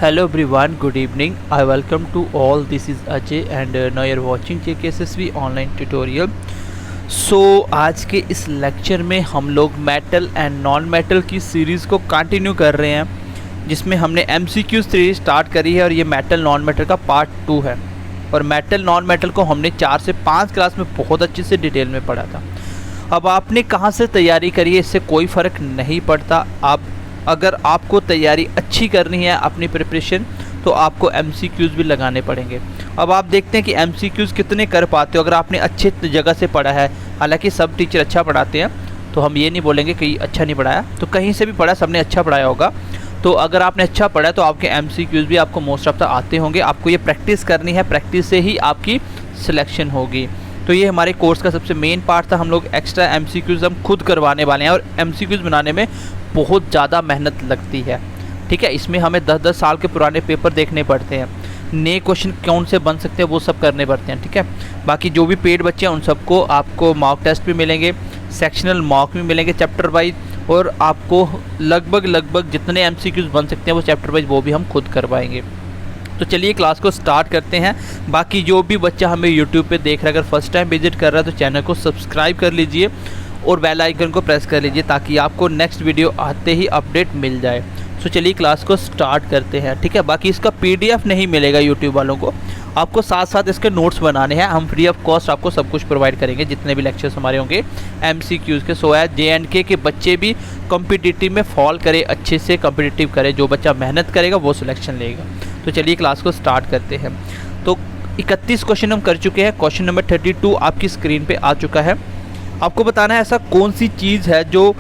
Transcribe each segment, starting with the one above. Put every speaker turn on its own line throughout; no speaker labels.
Hello everyone, good evening. I welcome to all. This is Ajay and now you're watching JKSSV online tutorial. आज के इस lecture में हम लोग metal and non metal की series को कंटिन्यू कर रहे हैं, जिसमें हमने MCQ सीरीज स्टार्ट करी है और ये मेटल नॉन मेटल का पार्ट 2 है। और मेटल नॉन मेटल को हमने 4 से 5 क्लास में बहुत अच्छे से डिटेल में पढ़ा था। अब आपने कहाँ से तैयारी करी है इससे कोई फ़र्क नहीं पड़ता। अगर आपको तैयारी अच्छी करनी है अपनी प्रिपरेशन, तो आपको MCQs भी लगाने पड़ेंगे। अब आप देखते हैं कि MCQs कितने कर पाते हो अगर आपने अच्छे जगह से पढ़ा है। हालांकि सब टीचर अच्छा पढ़ाते हैं, तो हम ये नहीं बोलेंगे कि अच्छा नहीं पढ़ाया, तो कहीं से भी पढ़ा सबने अच्छा पढ़ाया होगा। तो अगर आपने अच्छा पढ़ा तो आपके MCQs भी आपको मोस्ट ऑफ द आते होंगे। आपको ये प्रैक्टिस करनी है, प्रैक्टिस से ही आपकी सिलेक्शन होगी। तो ये हमारे कोर्स का सबसे मेन पार्ट था। हम लोग एक्स्ट्रा MCQs हम खुद करवाने वाले हैं और MCQs बनाने में बहुत ज़्यादा मेहनत लगती है। ठीक है, इसमें हमें 10-10 साल के पुराने पेपर देखने पड़ते हैं, नए क्वेश्चन कौन से बन सकते हैं वो सब करने पड़ते हैं। ठीक है, बाकी जो भी पेड बच्चे हैं उन सबको आपको मॉक टेस्ट भी मिलेंगे, सेक्शनल मॉक भी मिलेंगे चैप्टर वाइज, और आपको लगभग जितने MCQs बन सकते हैं वो चैप्टर वाइज वो भी हम खुद करवाएंगे। तो चलिए क्लास को स्टार्ट करते हैं। बाकी जो भी बच्चा हमें यूट्यूब पे देख रहा है, अगर फर्स्ट टाइम विजिट कर रहा है तो चैनल को सब्सक्राइब कर लीजिए और बेल आइकन को प्रेस कर लीजिए ताकि आपको नेक्स्ट वीडियो आते ही अपडेट मिल जाए। तो चलिए क्लास को स्टार्ट करते हैं। ठीक है, बाकी इसका PDF नहीं मिलेगा यूट्यूब वालों को, आपको साथ साथ इसके नोट्स बनाने हैं। हम फ्री ऑफ कॉस्ट आपको सब कुछ प्रोवाइड करेंगे, जितने भी लेक्चर्स हमारे होंगे MCQs के। सो है JNK के बच्चे भी कॉम्पिटिटिव में फॉल करे, अच्छे से कॉम्पिटिटिव करे। जो बच्चा मेहनत करेगा वो सिलेक्शन लेगा। तो चलिए क्लास को स्टार्ट करते हैं। तो 31 क्वेश्चन हम कर चुके हैं। क्वेश्चन नंबर 32 आपकी स्क्रीन पे आ चुका है। आपको बताना है ऐसा कौन सी चीज़ है जो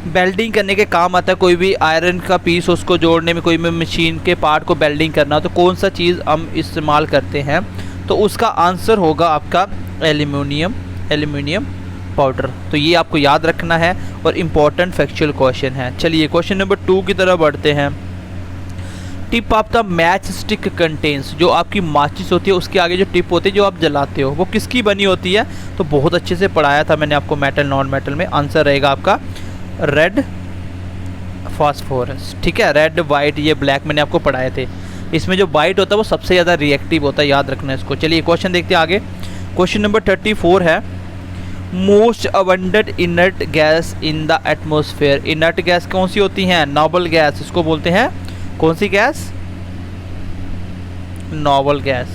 वेल्डिंग करने के काम आता है। कोई भी आयरन का पीस उसको जोड़ने में, कोई भी मशीन के पार्ट को वेल्डिंग करना, तो कौन सा चीज़ हम इस्तेमाल करते हैं। तो उसका आंसर होगा आपका एल्यूमिनियम पाउडर। तो ये आपको याद रखना है और इम्पॉर्टेंट फैक्चुअल क्वेश्चन है। चलिए क्वेश्चन नंबर 2 की तरफ बढ़ते हैं। Tip of the match stick contains, जो आपकी माचिस होती है उसके आगे जो टिप होती है जो आप जलाते हो वो किसकी बनी होती है। तो बहुत अच्छे से पढ़ाया था मैंने आपको मेटल नॉन मेटल में। आंसर रहेगा आपका रेड फास्फोरस। ठीक है, रेड वाइट ये ब्लैक मैंने आपको पढ़ाए थे। इसमें जो वाइट होता है वो सबसे ज़्यादा रिएक्टिव होता है, याद रखना है इसको। चलिए क्वेश्चन देखते हैं आगे। क्वेश्चन नंबर 34 है, most abundant inert gas in the atmosphere. Inert gas कौन सी होती हैं? नोबल गैस, इसको बोलते हैं कौन सी गैस? नोबल गैस,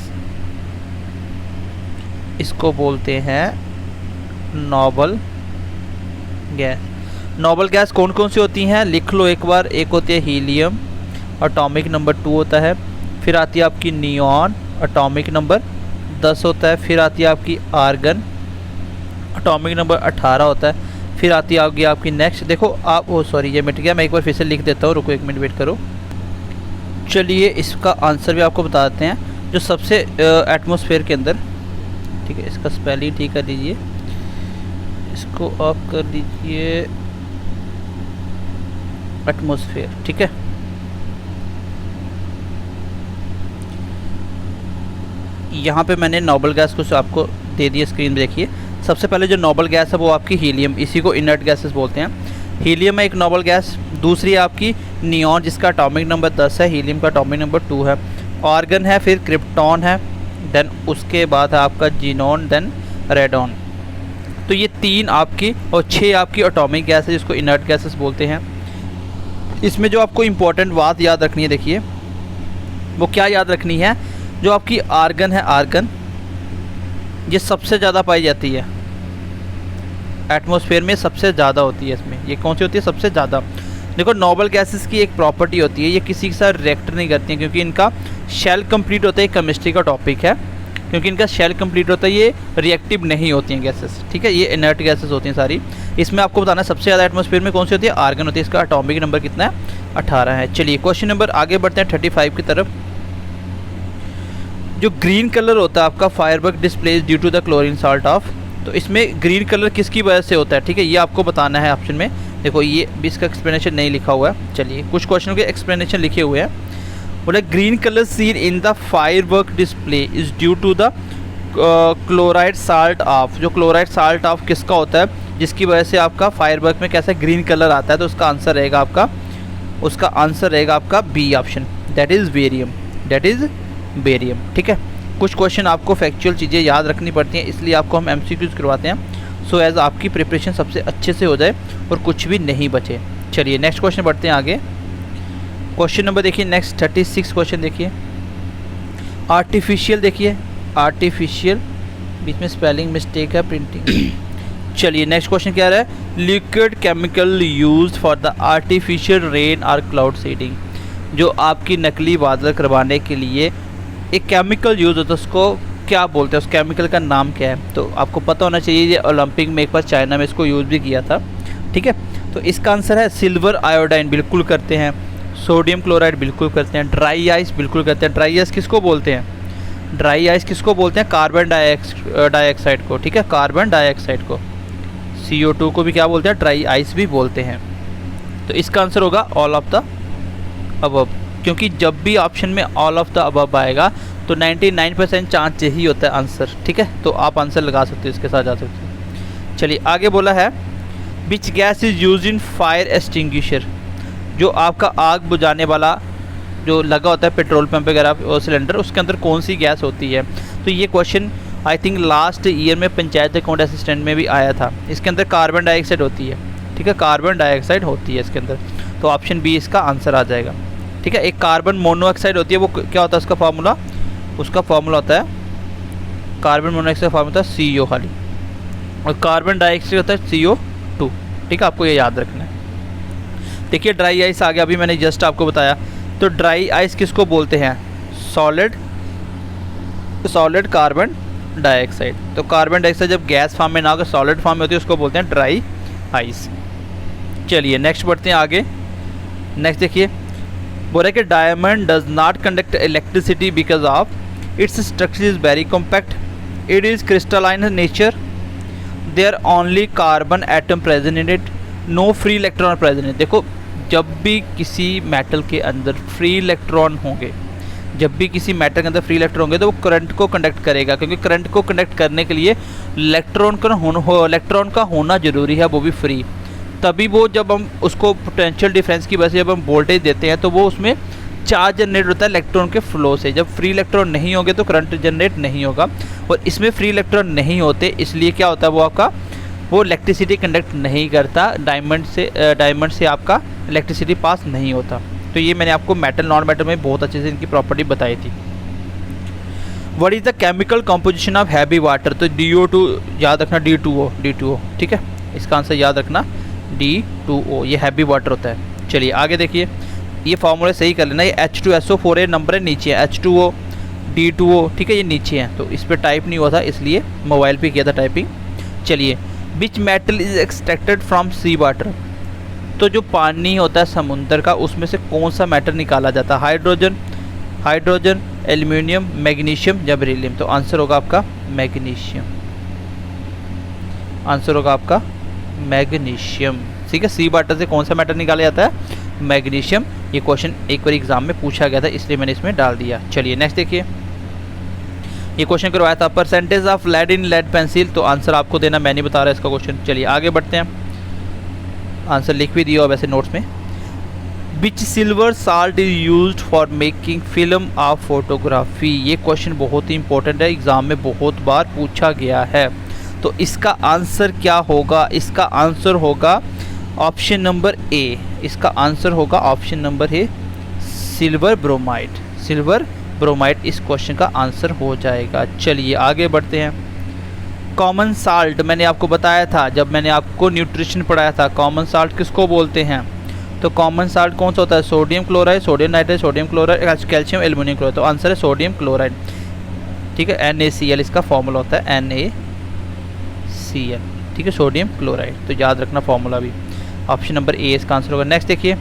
इसको बोलते हैं नोबल गैस। नोबल गैस कौन कौन सी होती हैं लिख लो एक बार। एक होती है हीलियम, एटॉमिक नंबर 2 होता है। फिर आती है आपकी नियॉन, एटॉमिक नंबर 10 होता है। फिर आती है आपकी आर्गन, एटॉमिक नंबर 18 होता है। फिर आती है आपकी नेक्स्ट, देखो आप, ओ सॉरी ये मिट गया, मैं एक बार फिर से लिख देता हूँ, रुको 1 मिनट वेट करो। चलिए इसका आंसर भी आपको बता देते हैं। जो सबसे एटमॉस्फेयर के अंदर, ठीक है, इसका स्पेलिंग ठीक कर दीजिए, इसको आप कर दीजिए एटमॉस्फेयर। ठीक है, यहाँ पे मैंने नोबल गैस को आपको दे दिया, स्क्रीन पे देखिए। सबसे पहले जो नोबल गैस है वो आपकी हीलियम, इसी को इनर्ट गैसेस बोलते हैं। हीलियम है एक नोबल गैस। दूसरी है आपकी नियॉन, जिसका एटॉमिक नंबर 10 है, हीलियम का एटॉमिक नंबर 2 है। आर्गन है, फिर क्रिप्टॉन है, देन उसके बाद है आपका जीनॉन, देन रेडॉन। तो ये 3 आपकी और 6 आपकी एटॉमिक गैस है, जिसको इनर्ट गैसेस बोलते हैं। इसमें जो आपको इम्पोर्टेंट बात याद रखनी है, देखिए वो क्या याद रखनी है। जो आपकी आर्गन है, आर्गन ये सबसे ज़्यादा पाई जाती है एटमॉस्फेयर में, सबसे ज़्यादा होती है इसमें। ये कौन सी होती है सबसे ज़्यादा? देखो नोबल गैसेस की एक प्रॉपर्टी होती है, ये किसी के साथ रिएक्ट नहीं करती हैं क्योंकि इनका शेल कंप्लीट होता है। केमिस्ट्री का टॉपिक है, क्योंकि इनका शेल कंप्लीट होता है, ये रिएक्टिव नहीं होती हैं गैसेस। ठीक है, ये इनर्ट गैसेस होती हैं सारी। इसमें आपको बताना है सबसे ज़्यादा एटमॉस्फेयर में कौन सी होती है? आर्गन होती है। इसका एटॉमिक नंबर कितना है? 18 है। चलिए क्वेश्चन नंबर आगे बढ़ते हैं 35 की तरफ। जो ग्रीन कलर होता है आपका, firework displays due to the chlorine salt of. तो इसमें ग्रीन कलर किसकी वजह से होता है? ठीक है, ये आपको बताना है ऑप्शन में। देखो ये भी इसका एक्सप्लेनेशन नहीं लिखा हुआ है। चलिए कुछ क्वेश्चनों के एक्सप्लेनेशन लिखे हुए हैं। बोले green colour seen in the firework display is due to the chloride salt of. जो क्लोराइड साल्ट ऑफ किसका होता है जिसकी वजह से आपका फायरवर्क में कैसा ग्रीन कलर आता है? तो उसका आंसर रहेगा आपका B option, that is barium, that is barium. ठीक है, कुछ क्वेश्चन आपको फैक्चुअल चीज़ें याद रखनी पड़ती हैं, इसलिए आपको हम MCQs करवाते हैं, सो एज आपकी प्रिपरेशन सबसे अच्छे से हो जाए और कुछ भी नहीं बचे। चलिए नेक्स्ट क्वेश्चन बढ़ते हैं आगे। क्वेश्चन नंबर देखिए नेक्स्ट 36 क्वेश्चन देखिए। आर्टिफिशियल देखिए, आर्टिफिशियल बीच में स्पेलिंग मिस्टेक है, प्रिंटिंग। चलिए नेक्स्ट क्वेश्चन क्या रहा है, liquid chemical used for the artificial rain और क्लाउड सीडिंग। जो आपकी नकली बादल करवाने के लिए एक केमिकल यूज़ होता है, उसको क्या बोलते हैं, उस केमिकल का नाम क्या है? तो आपको पता होना चाहिए, ये ओलंपिक में एक बार चाइना में इसको यूज़ भी किया था। ठीक है, तो इसका आंसर है सिल्वर आयोडाइन, बिल्कुल करते हैं। सोडियम क्लोराइड बिल्कुल करते हैं। ड्राई आइस बिल्कुल करते हैं। ड्राई आइस किसको बोलते हैं? ड्राई आइस किसको बोलते हैं? कार्बन डाइऑक्साइड को। ठीक है, कार्बन डाइऑक्साइड को। CO2 को भी क्या बोलते हैं? ड्राई आइस भी बोलते हैं। तो इसका आंसर होगा ऑल ऑफ द अबव, क्योंकि जब भी ऑप्शन में ऑल ऑफ द अबव आएगा तो 99% चांस यही होता है आंसर। ठीक है, तो आप आंसर लगा सकते हो, इसके साथ जा सकते हो। चलिए आगे बोला है, which gas is use in fire extinguisher. जो आपका आग बुझाने वाला जो लगा होता है पेट्रोल पंप वगैरह और सिलेंडर, उसके अंदर कौन सी गैस होती है? तो ये question I think last year में पंचायत अकाउंट असिस्टेंट में भी आया था। इसके अंदर कार्बन डाइऑक्साइड होती है। ठीक है, कार्बन डाइऑक्साइड होती है इसके अंदर, तो ऑप्शन बी इसका आंसर आ जाएगा। ठीक है, एक कार्बन मोनोऑक्साइड होती है, वो क्या होता है उसका फार्मूला? उसका फार्मूला होता है, कार्बन मोनोऑक्साइड फार्मूला होता है CO खाली, और कार्बन डाइऑक्साइड होता है CO2। ठीक है, आपको ये याद रखना है। देखिए ड्राई आइस आ गया, अभी मैंने जस्ट आपको बताया। तो ड्राई आइस किसको बोलते हैं? Solid carbon dioxide. तो कार्बन डाइऑक्साइड जब गैस फॉर्म में ना होकर सॉलिड फॉर्म में होती है, उसको बोलते हैं ड्राई आइस। चलिए नेक्स्ट बढ़ते हैं आगे। नेक्स्ट देखिए, बोल रहा है कि diamond does not conduct electricity because of its structure is very compact, it is crystalline in nature, there only carbon atom present in it, no free electron present in it. देखो, जब भी किसी metal के अंदर free electron होंगे, जब भी किसी मेटल के अंदर फ्री इलेक्ट्रॉन होंगे, तो वो करंट को कंडक्ट करेगा, क्योंकि करंट को कंडक्ट करने के लिए इलेक्ट्रॉन का होना ज़रूरी है, वो भी फ्री। तभी वो जब हम उसको पोटेंशियल डिफरेंस की वजह से जब हम वोल्टेज देते हैं, तो वो उसमें चार्ज जनरेट होता है इलेक्ट्रॉन के फ्लो से। जब फ्री इलेक्ट्रॉन नहीं होंगे तो करंट जनरेट नहीं होगा, और इसमें फ्री इलेक्ट्रॉन नहीं होते, इसलिए क्या होता है, वो आपका वो इलेक्ट्रिसिटी कंडक्ट नहीं करता, डायमंड से आपका इलेक्ट्रिसिटी पास नहीं होता। तो ये मैंने आपको मेटल नॉन मेटल में बहुत अच्छे से इनकी प्रॉपर्टी बताई थी। What is the chemical composition of heavy water? तो DO2 याद रखना, D2O। ठीक है, इसका आंसर याद रखना D2O, ये हैवी वाटर होता है। चलिए आगे देखिए, ये फार्मूला सही कर लेना। ये H2SO4 नंबर है, नीचे है H2O D2O। ठीक है, ये नीचे है, तो इस पर टाइप नहीं हुआ था, इसलिए मोबाइल पे किया था टाइपिंग। चलिए, which metal is extracted from sea water? तो जो पानी होता है समुद्र का, उसमें से कौन सा मेटल निकाला जाता है? हाइड्रोजन, एल्यूमिनियम, मैग्नीशियम या बेरिलियम? तो आंसर होगा आपका मैग्नीशियम। आंसर होगा आपका मैग्नीशियम। ठीक है, सी वाटर से कौन सा मेटल निकाला जाता है? मैग्नीशियम। ये क्वेश्चन एक बार एग्जाम में पूछा गया था, इसलिए मैंने इसमें डाल दिया। चलिए नेक्स्ट देखिए, ये क्वेश्चन करवाया था, percentage of lead in lead pencil. तो आंसर आपको देना, मैं नहीं बता रहा इसका क्वेश्चन। चलिए आगे बढ़ते हैं, आंसर लिख भी दिया वैसे नोट्स में। Which silver salt is used for making film of photography? ये क्वेश्चन बहुत ही इंपॉर्टेंट है, एग्जाम में बहुत बार पूछा गया है। तो इसका आंसर क्या होगा? इसका आंसर होगा ऑप्शन नंबर ए। इसका आंसर होगा option number A, silver bromide. Silver bromide इस क्वेश्चन का आंसर हो जाएगा। चलिए आगे बढ़ते हैं। कॉमन साल्ट मैंने आपको बताया था जब मैंने आपको न्यूट्रिशन पढ़ाया था, कॉमन साल्ट किसको बोलते हैं? तो कॉमन साल्ट कौन सा होता है? Sodium chloride, sodium nitrate, sodium chloride, calcium, aluminium chloride. तो आंसर है सोडियम क्लोराइड। ठीक है, NaCl इसका फॉर्मूला होता है, NaCl। ठीक है, सोडियम क्लोराइड, तो याद रखना फॉर्मूला भी। ऑप्शन नंबर ए इसका आंसर होगा। नेक्स्ट देखिए,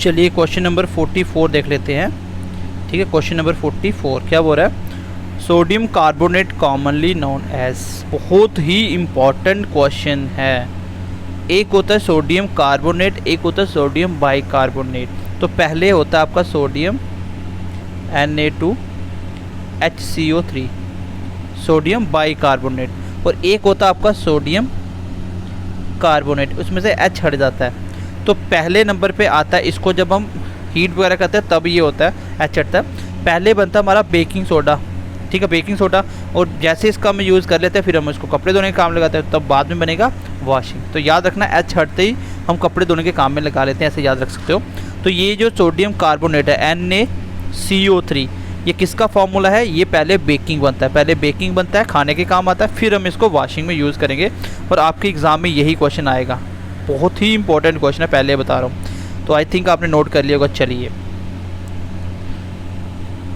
चलिए क्वेश्चन नंबर 44 देख लेते हैं। ठीक है, क्वेश्चन नंबर 44 क्या बोल रहा है? Sodium carbonate commonly known as. बहुत ही इम्पॉर्टेंट क्वेश्चन है। एक होता है सोडियम कार्बोनेट, एक होता है सोडियम बाइकार्बोनेट। तो पहले होता है आपका सोडियम Na2HCO3, सोडियम बाइकार्बोनेट, और एक होता है आपका सोडियम कार्बोनेट, उसमें से H हट जाता है। तो पहले नंबर पे आता है, इसको जब हम हीट वगैरह करते हैं तब ये होता है एच हटता है। पहले बनता है हमारा बेकिंग सोडा, ठीक है, बेकिंग सोडा, और जैसे इसका हम यूज़ कर लेते हैं फिर हम इसको कपड़े धोने के काम लगाते हैं, तब बाद में बनेगा वॉशिंग। तो याद रखना एच हटते ही हम कपड़े धोने के काम में लगा लेते हैं, ऐसे याद रख सकते हो। तो ये जो सोडियम कार्बोनेट है NaCO3, ये किसका फार्मूला है? ये पहले बेकिंग बनता है, पहले बेकिंग बनता है, खाने के काम आता है, फिर हम इसको वॉशिंग में यूज़ करेंगे। और आपके एग्ज़ाम में यही क्वेश्चन आएगा, बहुत ही इंपॉर्टेंट क्वेश्चन है, पहले बता रहा हूँ। तो आई थिंक आपने नोट कर लिया होगा। चलिए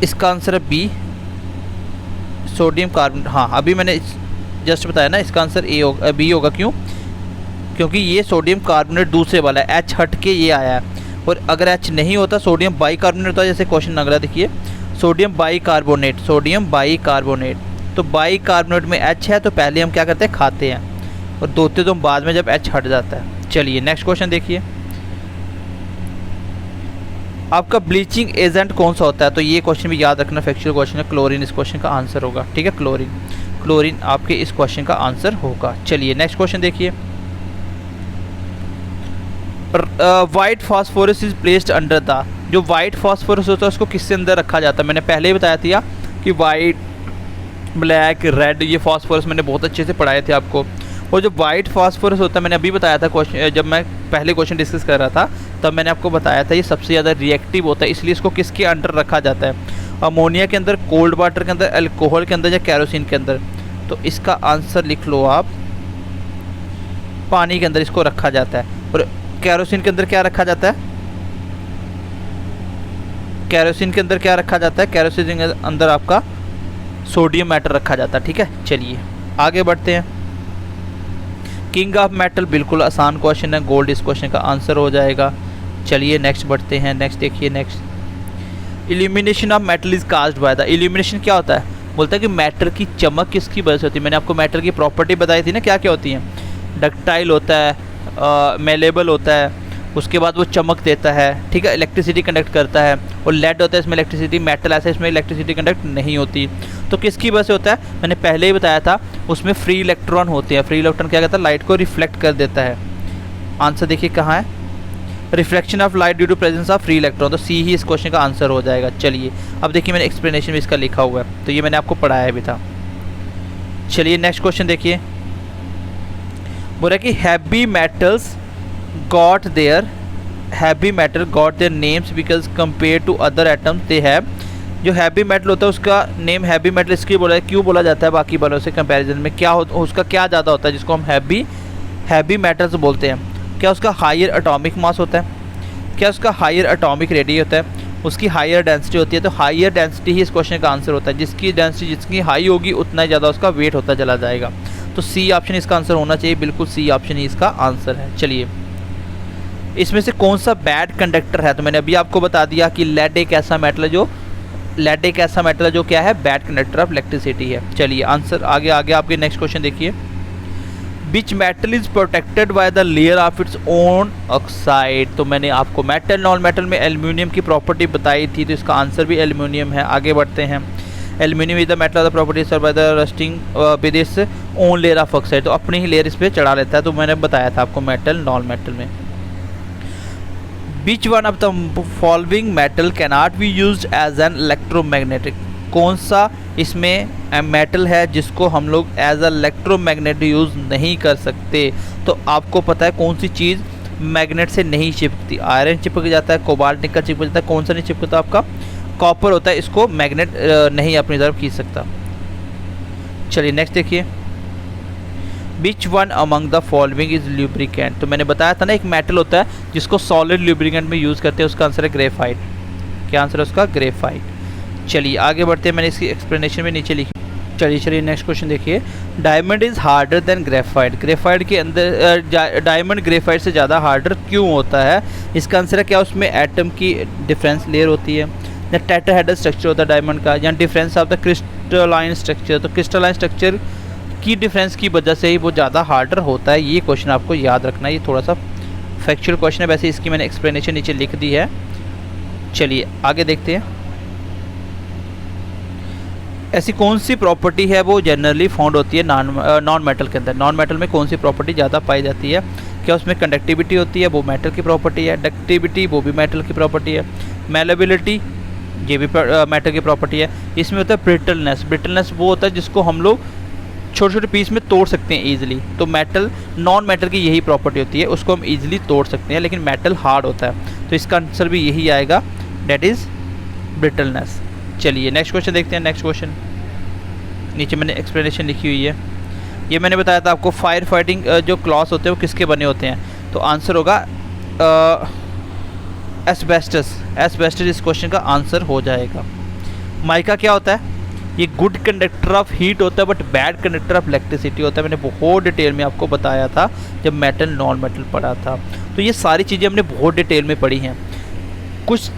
इसका आंसर है बी, सोडियम कार्बोनेट। हाँ, अभी मैंने जस्ट बताया ना, इसका आंसर ए होगा, बी होगा। क्यों? क्योंकि ये सोडियम कार्बोनेट दूसरे वाला है, एच हट के ये आया है। और अगर एच नहीं होता, सोडियम बाइकार्बोनेट होता है, जैसे क्वेश्चन अगला देखिए, सोडियम बाइकार्बोनेट, सोडियम बाइकार्बोनेट। तो बाइकार्बोनेट में एच है, तो पहले हम क्या करते हैं? खाते हैं, और धोते तो हम बाद में जब एच हट जाता है। चलिए नेक्स्ट क्वेश्चन देखिए, आपका ब्लीचिंग एजेंट कौन सा होता है? तो ये क्वेश्चन भी याद रखना, फैक्चुअल क्वेश्चन है। क्लोरीन इस क्वेश्चन का आंसर होगा, ठीक है, क्लोरीन, क्लोरीन आपके इस क्वेश्चन का आंसर होगा। चलिए नेक्स्ट क्वेश्चन देखिए, white phosphorus is placed under the, जो वाइट फास्फोरस होता है उसको किससे अंदर रखा जाता है? मैंने पहले ही बताया था कि वाइट, ब्लैक, रेड, ये फास्फोरस मैंने बहुत अच्छे से पढ़ाए थे आपको। और जो वाइट फास्फोरस होता है, मैंने अभी बताया था क्वेश्चन, जब मैं पहले क्वेश्चन डिस्कस कर रहा था तब मैंने आपको बताया था, ये सबसे ज़्यादा रिएक्टिव होता है, इसलिए इसको किसके अंडर रखा जाता है? अमोनिया के अंदर, कोल्ड वाटर के अंदर, अल्कोहल के अंदर, या कैरोसिन के अंदर? तो इसका आंसर लिख लो आप, पानी के अंदर इसको रखा जाता है। और कैरोसिन के अंदर क्या रखा जाता है? कैरोसिन के अंदर क्या रखा जाता है? कैरोसिन के अंदर आपका सोडियम मेटल रखा जाता है, ठीक है। चलिए आगे बढ़ते हैं, किंग ऑफ मेटल, बिल्कुल आसान क्वेश्चन है, गोल्ड इस क्वेश्चन का आंसर हो जाएगा। चलिए नेक्स्ट बढ़ते हैं, नेक्स्ट देखिए, next, illumination of metal is caused by the, illumination क्या होता है? बोलता है कि मेटल की चमक किसकी वजह से होती है? मैंने आपको मेटल की प्रॉपर्टी बताई थी ना, क्या क्या होती हैं? डक्टाइल होता है, मेलेबल होता है, उसके बाद वो चमक देता है, ठीक है, इलेक्ट्रिसिटी कंडक्ट करता है, और लेड होता है, इसमें इलेक्ट्रिसिटी, मेटल ऐसा इसमें इलेक्ट्रिसिटी कंडक्ट नहीं होती। तो किसकी वजह से होता है? मैंने पहले ही बताया था, उसमें फ्री इलेक्ट्रॉन होते हैं। फ्री इलेक्ट्रॉन क्या करता है? लाइट को रिफ्लेक्ट कर देता है। आंसर देखिए कहाँ है, reflection of light due to presence of free electron, तो सी ही इस क्वेश्चन का आंसर हो जाएगा। चलिए अब देखिए, मैंने एक्सप्लेनेशन भी इसका लिखा हुआ है, तो ये मैंने आपको पढ़ाया भी था। चलिए नेक्स्ट क्वेश्चन देखिए, बोला कि heavy metals got their names because compare to other atoms they have, जो हैवी मेटल होता है उसका नेम हैवी मेटल इसलिए बोला है, क्यों बोला जाता है बाकी वालों से कंपैरिजन में? क्या उसका क्या ज़्यादा होता है जिसको हम हैवी मेटल्स बोलते हैं? क्या उसका हायर एटॉमिक मास होता है? क्या उसका हायर एटॉमिक रेडियस होता है? उसकी हायर डेंसिटी होती है? तो हायर डेंसिटी ही इस क्वेश्चन का आंसर होता है। जिसकी डेंसिटी जितनी हाई होगी उतना ज़्यादा उसका वेट होता चला जाएगा। तो सी ऑप्शन इसका आंसर होना चाहिए, बिल्कुल सी ऑप्शन ही इसका आंसर है। चलिए इसमें से कौन सा बैड कंडक्टर है? तो मैंने अभी आपको बता दिया कि लेड एक ऐसा मेटल है जो क्या है? बैड कंडक्टर ऑफ इलेक्ट्रिसिटी है। चलिए आंसर आगे आपके नेक्स्ट क्वेश्चन देखिए, विच metal is protected by the layer of its own oxide. तो मैंने आपको मेटल नॉन मेटल में एल्यूमिनियम की प्रॉपर्टी बताई थी, तो इसका आंसर भी एल्यूमिनियम है। आगे बढ़ते हैं, aluminium is the metal of the property serve by the rusting with its own layer of oxide, तो अपनी ही लेयर इस पर चढ़ा लेता है। तो मैंने बताया था आपको मेटल नॉन मेटल में। Which one of the following metal cannot be used as an electromagnetic? कौन सा इसमें मेटल है जिसको हम लोग एज अ इलेक्ट्रोमैग्नेट यूज़ नहीं कर सकते? तो आपको पता है कौन सी चीज़ मैग्नेट से नहीं चिपकती? आयरन चिपक जाता है, कोबाल्ट निकल चिपक जाता है, कौन सा नहीं चिपकता? आपका कॉपर होता है, इसको मैग्नेट नहीं अपनी तरफ खींच सकता। चलिए नेक्स्ट देखिए, which one among the following is lubricant. तो मैंने बताया था ना, एक मेटल होता है जिसको सॉलिड ल्यूब्रिकेंट में यूज़ करते हैं, उसका आंसर है ग्रेफाइट। क्या आंसर है उसका? ग्रेफाइट। चलिए आगे बढ़ते हैं, मैंने इसकी एक्सप्लेनेशन में नीचे लिखी। चलिए नेक्स्ट क्वेश्चन देखिए, diamond is harder than graphite. Graphite के अंदर डायमंड ग्रेफाइट से ज़्यादा हार्डर क्यों होता है? इसका आंसर है क्या उसमें एटम की डिफरेंस लेयर होती है, या टेट्राहेड्रल स्ट्रक्चर होता है डायमंड का, या difference of the crystalline structure. तो क्रिस्टलाइन स्ट्रक्चर की डिफरेंस की वजह से ही वो ज़्यादा हार्डर होता है। ये क्वेश्चन आपको याद रखना है, ये थोड़ा सा फैक्चुअल क्वेश्चन है, वैसे इसकी मैंने एक्सप्लेनेशन नीचे लिख दी है। चलिए आगे देखते हैं, ऐसी कौन सी प्रॉपर्टी है वो जनरली फाउंड होती है नॉन मेटल के अंदर? नॉन मेटल में कौन सी प्रॉपर्टी ज़्यादा पाई जाती है? क्या उसमें कंडक्टिविटी होती है, वो मेटल की प्रॉपर्टी है। डक्टिविटी, वो भी मेटल की प्रॉपर्टी है। मेलेबिलिटी, ये भी मेटल की प्रॉपर्टी है। इसमें होता है ब्रिटलनेस, ब्रिटलनेस वो होता है जिसको हम लोग छोटे छोटे पीस में तोड़ सकते हैं ईजिली। तो मेटल, नॉन मेटल की यही प्रॉपर्टी होती है, उसको हम ईजिली तोड़ सकते हैं, लेकिन मेटल हार्ड होता है। तो इसका आंसर भी यही आएगा, डेट इज़ ब्रिटलनेस। चलिए नेक्स्ट क्वेश्चन देखते हैं। नेक्स्ट क्वेश्चन नीचे मैंने एक्सप्लेनेशन लिखी हुई है। ये मैंने बताया था आपको फायर फाइटिंग जो क्लॉथ्स होते हैं वो किसके बने होते हैं, तो आंसर होगा एस्बेस्टस। एस्बेस्टस इस क्वेश्चन का आंसर हो जाएगा। माइका क्या होता है, ये गुड कंडक्टर ऑफ हीट होता है but bad conductor of electricity होता है। मैंने बहुत डिटेल में आपको बताया था जब मेटल नॉन मेटल पढ़ा था। तो ये सारी चीज़ें हमने बहुत डिटेल में पढ़ी हैं। कुछ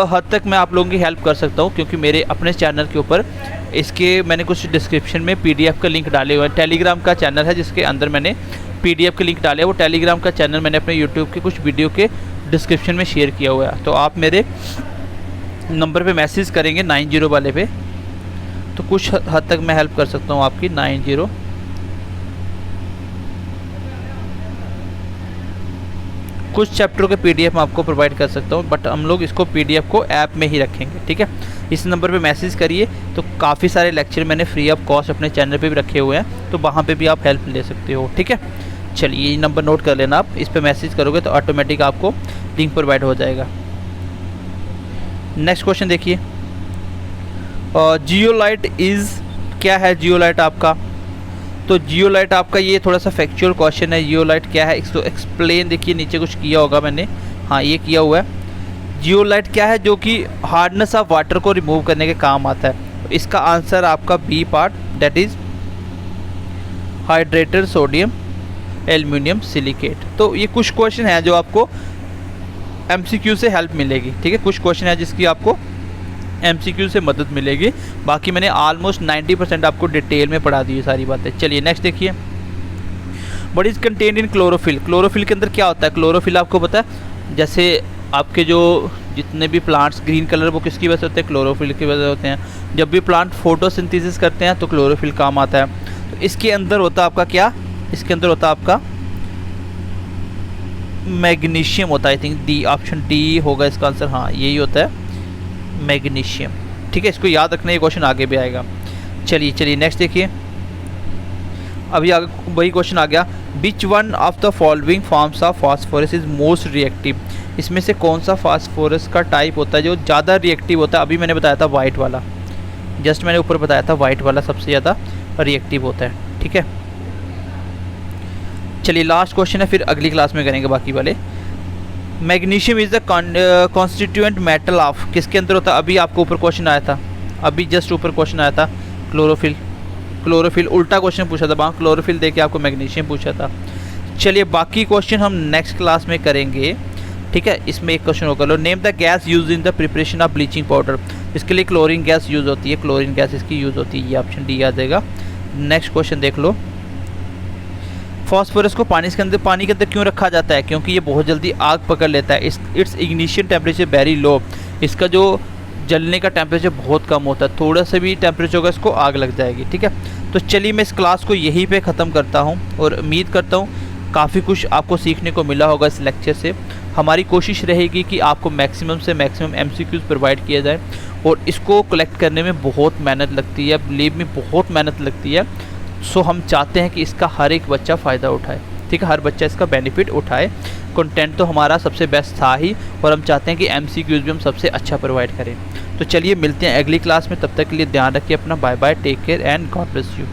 हद तक मैं आप लोगों की हेल्प कर सकता हूँ, क्योंकि मेरे अपने चैनल के ऊपर इसके मैंने कुछ डिस्क्रिप्शन में PDF का लिंक डाले हुए हैं। टेलीग्राम का चैनल है जिसके अंदर मैंने PDF के लिंक डाले हैं। वो टेलीग्राम का चैनल मैंने अपने यूट्यूब के कुछ वीडियो के डिस्क्रिप्शन में शेयर किया हुआ है। तो आप मेरे नंबर पे मैसेज करेंगे 90 वाले पे, तो कुछ हद तक मैं हेल्प कर सकता हूँ आपकी। 90 कुछ चैप्टरों के PDF मैं आपको प्रोवाइड कर सकता हूँ, बट हम लोग इसको PDF को ऐप में ही रखेंगे, ठीक है। इस नंबर पे मैसेज करिए, तो काफ़ी सारे लेक्चर मैंने फ्री ऑफ कॉस्ट अपने चैनल पे भी रखे हुए हैं, तो वहाँ पे भी आप हेल्प ले सकते हो, ठीक है। चलिए ये नंबर नोट कर लेना आप, इस पर मैसेज करोगे तो ऑटोमेटिक आपको लिंक प्रोवाइड हो जाएगा। नेक्स्ट क्वेश्चन देखिए, जियोलाइट इज़, क्या है जियोलाइट आपका, तो जियोलाइट आपका ये थोड़ा सा फैक्चुअल क्वेश्चन है। जियोलाइट क्या है इसको एक्सप्लेन, देखिए नीचे कुछ किया होगा मैंने, हाँ ये किया हुआ है। जियोलाइट क्या है, जो कि हार्डनेस ऑफ वाटर को रिमूव करने के काम आता है। इसका आंसर आपका B part, that is hydrated sodium aluminium silicate. तो ये कुछ क्वेश्चन है जो आपको MCQ से हेल्प मिलेगी, ठीक है। कुछ क्वेश्चन है जिसकी आपको MCQ से मदद मिलेगी, बाकी मैंने ऑलमोस्ट 90% आपको डिटेल में पढ़ा दी है सारी बातें। चलिए नेक्स्ट देखिए, what is contained in chlorophyll. Chlorophyll के अंदर क्या होता है, क्लोरोफिल आपको पता है, जैसे आपके जो जितने भी प्लांट्स ग्रीन कलर वो किसकी वजह से होते हैं, क्लोरोफिल की वजह से होते हैं। जब भी प्लांट फोटोसिंथेसिस करते हैं तो क्लोरोफिल काम आता है। तो इसके अंदर होता है आपका क्या, इसके अंदर होता है आपका मैग्नीशियम होता है। I think D, option D होगा इसका आंसर, हाँ यही होता है मैग्नीशियम, ठीक है। इसको याद रखना, ये क्वेश्चन आगे भी आएगा। चलिए नेक्स्ट देखिए, अभी आगे वही क्वेश्चन आ गया, which one of the following forms of phosphorus is most reactive. इसमें से कौन सा फास्फोरस का टाइप होता है जो ज़्यादा रिएक्टिव होता है। अभी मैंने बताया था वाइट वाला, जस्ट मैंने ऊपर बताया था वाइट वाला सबसे ज़्यादा रिएक्टिव होता है, ठीक है। चलिए लास्ट क्वेश्चन है, फिर अगली क्लास में करेंगे बाकी वाले। Magnesium is the constituent metal of, किसके अंदर होता है। अभी आपको ऊपर क्वेश्चन आया था, अभी जस्ट ऊपर क्वेश्चन आया था क्लोरोफिल। क्लोरोफिल उल्टा क्वेश्चन पूछा था वहाँ, क्लोरोफिल देके आपको मैग्नीशियम पूछा था। चलिए बाकी क्वेश्चन हम नेक्स्ट क्लास में करेंगे, ठीक है। इसमें एक क्वेश्चन होगा, लो name the gas use in the preparation of bleaching powder. इसके लिए क्लोरीन गैस यूज़ होती है, क्लोरीन गैस इसकी यूज़ होती है, ये ऑप्शन डी आ जाएगा। नेक्स्ट क्वेश्चन देख लो, फॉस्फोरस को पानी के अंदर क्यों रखा जाता है, क्योंकि ये बहुत जल्दी आग पकड़ लेता है। It's ignition temperature very low, इसका जो जलने का टेम्परेचर बहुत कम होता है, थोड़ा सा भी टेम्परेचर होगा इसको आग लग जाएगी, ठीक है। तो चलिए मैं इस क्लास को यहीं पे ख़त्म करता हूँ, और उम्मीद करता हूँ काफ़ी कुछ आपको सीखने को मिला होगा इस लेक्चर से। हमारी कोशिश रहेगी कि आपको मैक्सिमम से मैक्सिमम MCQs प्रोवाइड किया जाए, और इसको कलेक्ट करने में बहुत मेहनत लगती है, बिलीव में बहुत मेहनत लगती है। सो हम चाहते हैं कि इसका हर एक बच्चा फ़ायदा उठाए, ठीक है, हर बच्चा इसका बेनिफिट उठाए। कंटेंट तो हमारा सबसे बेस्ट था ही, और हम चाहते हैं कि MCQs भी हम सबसे अच्छा प्रोवाइड करें। तो चलिए मिलते हैं अगली क्लास में, तब तक के लिए ध्यान रखिए अपना। Bye bye, take care and God bless you.